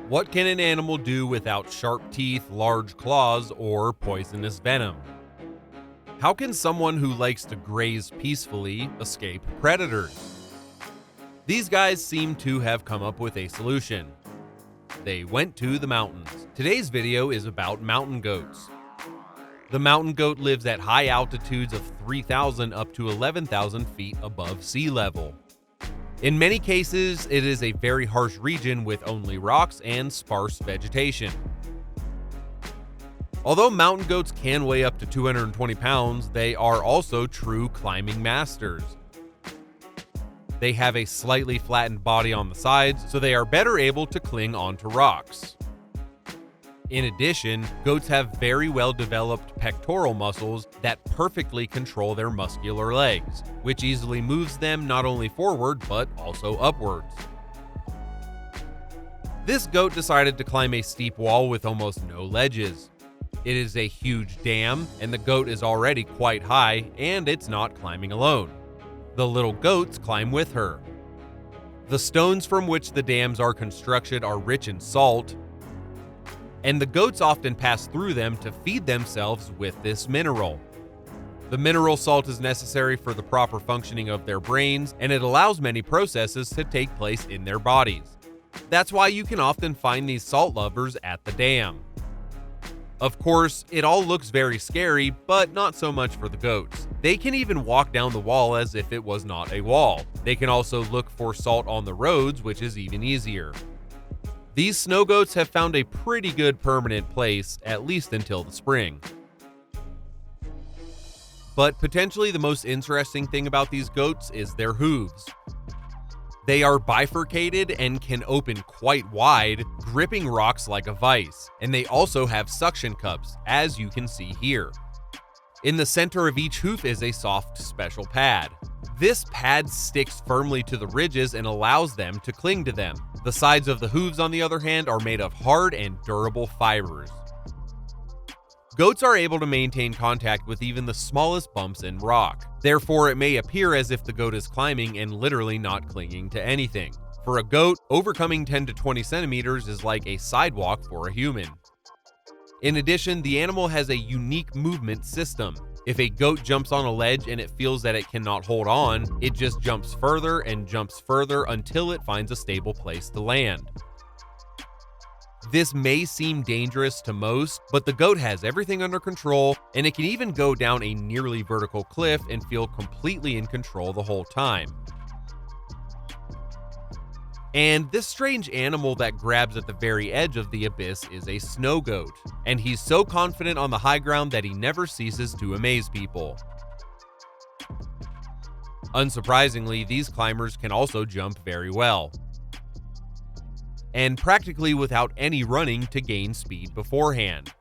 What can an animal do without sharp teeth, large claws, or poisonous venom? How can someone who likes to graze peacefully escape predators? These guys seem to have come up with a solution. They went to the mountains. Today's video is about mountain goats. The mountain goat lives at high altitudes of 3,000 up to 11,000 feet above sea level. In many cases, it is a very harsh region with only rocks and sparse vegetation. Although mountain goats can weigh up to 220 pounds, they are also true climbing masters. They have a slightly flattened body on the sides, so they are better able to cling onto rocks. In addition, goats have very well-developed pectoral muscles that perfectly control their muscular legs, which easily moves them not only forward but also upwards. This goat decided to climb a steep wall with almost no ledges. It is a huge dam, and the goat is already quite high, and it's not climbing alone. The little goats climb with her. The stones from which the dams are constructed are rich in salt, and the goats often pass through them to feed themselves with this mineral. The mineral salt is necessary for the proper functioning of their brains, and it allows many processes to take place in their bodies. That's why you can often find these salt lovers at the dam. Of course, it all looks very scary, but not so much for the goats. They can even walk down the wall as if it was not a wall. They can also look for salt on the roads, which is even easier. These snow goats have found a pretty good permanent place, at least until the spring. But potentially the most interesting thing about these goats is their hooves. They are bifurcated and can open quite wide, gripping rocks like a vice, and they also have suction cups, as you can see here. In the center of each hoof is a soft special pad. This pad sticks firmly to the ridges and allows them to cling to them. The sides of the hooves, on the other hand, are made of hard and durable fibers. Goats are able to maintain contact with even the smallest bumps in rock. Therefore, it may appear as if the goat is climbing and literally not clinging to anything. For a goat, overcoming 10 to 20 centimeters is like a sidewalk for a human. In addition, the animal has a unique movement system. If a goat jumps on a ledge and it feels that it cannot hold on, it just jumps further and jumps further until it finds a stable place to land. This may seem dangerous to most, but the goat has everything under control, and it can even go down a nearly vertical cliff and feel completely in control the whole time. And this strange animal that grabs at the very edge of the abyss is a snow goat, and he's so confident on the high ground that he never ceases to amaze people. Unsurprisingly, these climbers can also jump very well, and practically without any running to gain speed beforehand.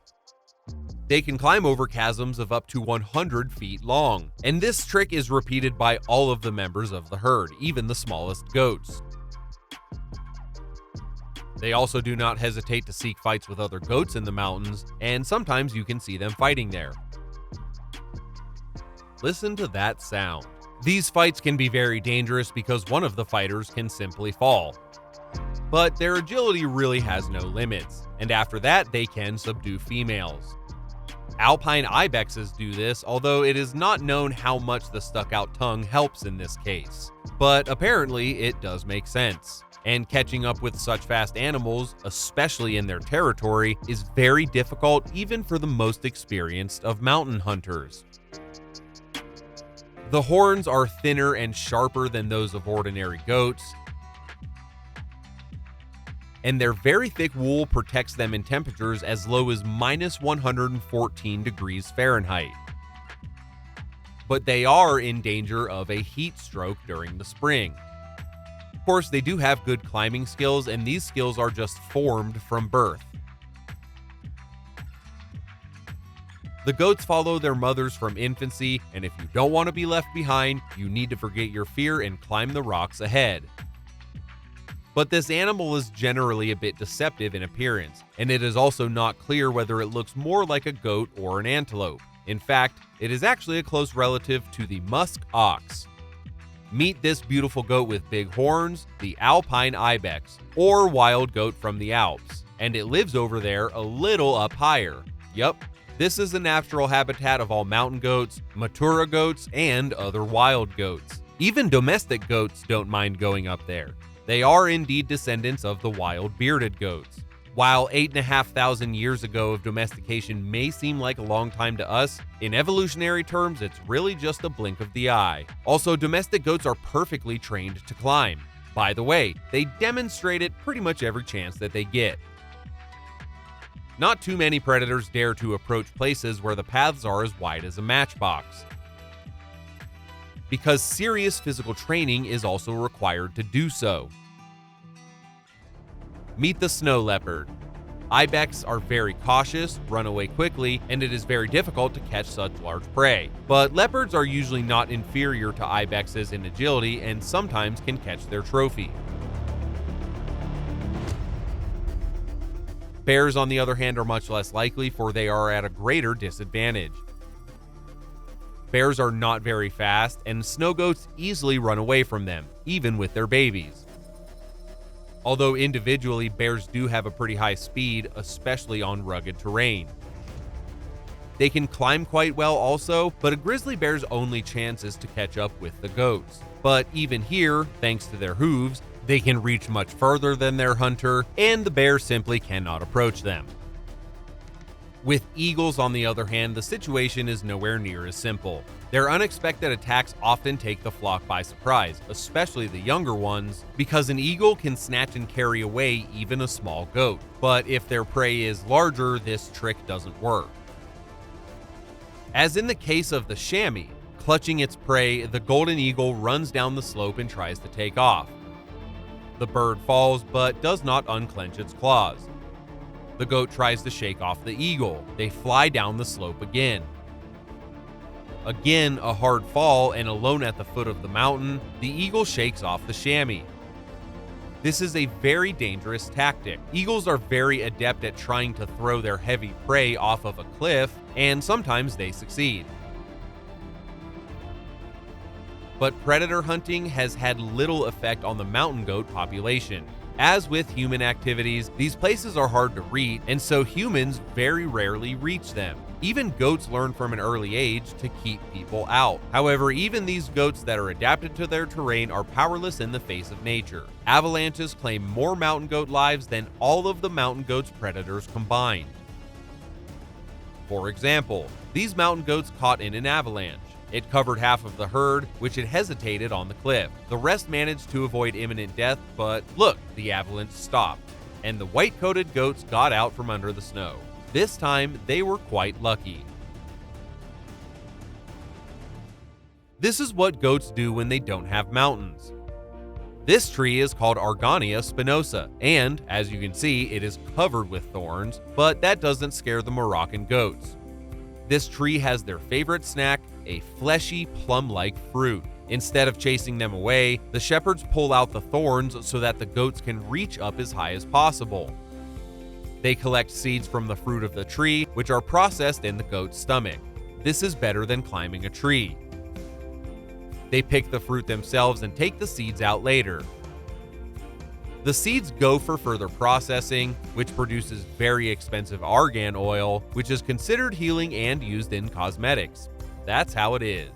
They can climb over chasms of up to 100 feet long, and this trick is repeated by all of the members of the herd, even the smallest goats. They also do not hesitate to seek fights with other goats in the mountains, and sometimes you can see them fighting there. Listen to that sound. These fights can be very dangerous because one of the fighters can simply fall. But their agility really has no limits, and after that they can subdue females. Alpine ibexes do this, although it is not known how much the stuck-out tongue helps in this case. But apparently it does make sense. And catching up with such fast animals, especially in their territory, is very difficult even for the most experienced of mountain hunters. The horns are thinner and sharper than those of ordinary goats, and their very thick wool protects them in temperatures as low as -114 degrees Fahrenheit. But they are in danger of a heat stroke during the spring. Of course, they do have good climbing skills, and these skills are just formed from birth. The goats follow their mothers from infancy, and if you don't want to be left behind, you need to forget your fear and climb the rocks ahead. But this animal is generally a bit deceptive in appearance, and it is also not clear whether it looks more like a goat or an antelope. In fact, it is actually a close relative to the musk ox. Meet this beautiful goat with big horns, the alpine ibex, or wild goat from the Alps, and it lives over there a little up higher. Yup, this is the natural habitat of all mountain goats, matura goats, and other wild goats. Even domestic goats don't mind going up there. They are indeed descendants of the wild bearded goats. While 8,500 years ago of domestication may seem like a long time to us, in evolutionary terms, it's really just a blink of the eye. Also, domestic goats are perfectly trained to climb. By the way, they demonstrate it pretty much every chance that they get. Not too many predators dare to approach places where the paths are as wide as a matchbox, because serious physical training is also required to do so. Meet the snow leopard. Ibex are very cautious, run away quickly, and it is very difficult to catch such large prey. But leopards are usually not inferior to ibexes in agility and sometimes can catch their trophy. Bears, on the other hand, are much less likely, for they are at a greater disadvantage. Bears are not very fast, and snow goats easily run away from them, even with their babies. Although individually, bears do have a pretty high speed, especially on rugged terrain. They can climb quite well also, but a grizzly bear's only chance is to catch up with the goats. But even here, thanks to their hooves, they can reach much further than their hunter, and the bear simply cannot approach them. With eagles, on the other hand, the situation is nowhere near as simple. Their unexpected attacks often take the flock by surprise, especially the younger ones, because an eagle can snatch and carry away even a small goat. But if their prey is larger, this trick doesn't work. As in the case of the chamois, clutching its prey, the golden eagle runs down the slope and tries to take off. The bird falls but does not unclench its claws. The goat tries to shake off the eagle. They fly down the slope again. Again, a hard fall, and alone at the foot of the mountain, the eagle shakes off the chamois. This is a very dangerous tactic. Eagles are very adept at trying to throw their heavy prey off of a cliff, and sometimes they succeed. But predator hunting has had little effect on the mountain goat population. As with human activities, these places are hard to reach, and so humans very rarely reach them. Even goats learn from an early age to keep people out. However, even these goats that are adapted to their terrain are powerless in the face of nature. Avalanches claim more mountain goat lives than all of the mountain goats' predators combined. For example, these mountain goats caught in an avalanche. It covered half of the herd, which had hesitated on the cliff. The rest managed to avoid imminent death, but look, the avalanche stopped, and the white-coated goats got out from under the snow. This time, they were quite lucky. This is what goats do when they don't have mountains. This tree is called Argania spinosa, and, as you can see, it is covered with thorns, but that doesn't scare the Moroccan goats. This tree has their favorite snack, a fleshy, plum-like fruit. Instead of chasing them away, the shepherds pull out the thorns so that the goats can reach up as high as possible. They collect seeds from the fruit of the tree, which are processed in the goat's stomach. This is better than climbing a tree. They pick the fruit themselves and take the seeds out later. The seeds go for further processing, which produces very expensive argan oil, which is considered healing and used in cosmetics. That's how it is.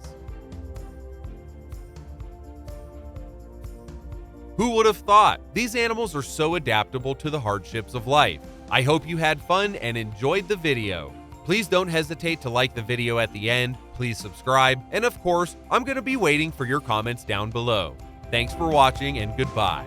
Who would have thought? These animals are so adaptable to the hardships of life. I hope you had fun and enjoyed the video. Please don't hesitate to like the video at the end, please subscribe, and of course, I'm going to be waiting for your comments down below. Thanks for watching and goodbye.